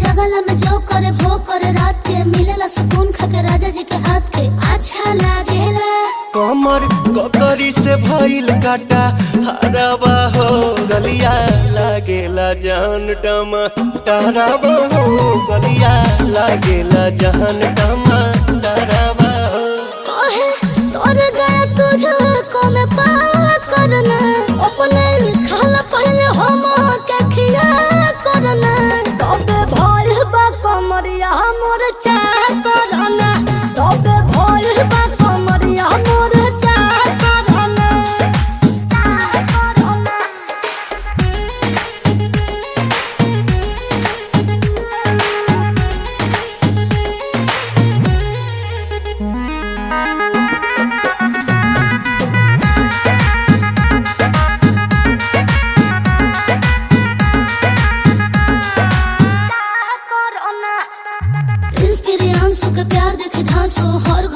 जगला में जो करे वो करे रात के मिलेला सुकून खाके राजा जी के हाथ के अच्छा लागेला। कमर ककरी से भइल काटा हराबा हो गलिया लागेला जान टमा डराबा हो गलिया लागेला जान टमा डराबा हो। कहे तोर गया तुझको मैं पार करना अपने खाला पहले हम के खिया करना तबे भइल बा कमरिया मोर चाह करना तबे भइल बा कमरिया मोर चाह करना चाह करना। प्रिंस प्रियांशु के प्यार देखे धांसो हर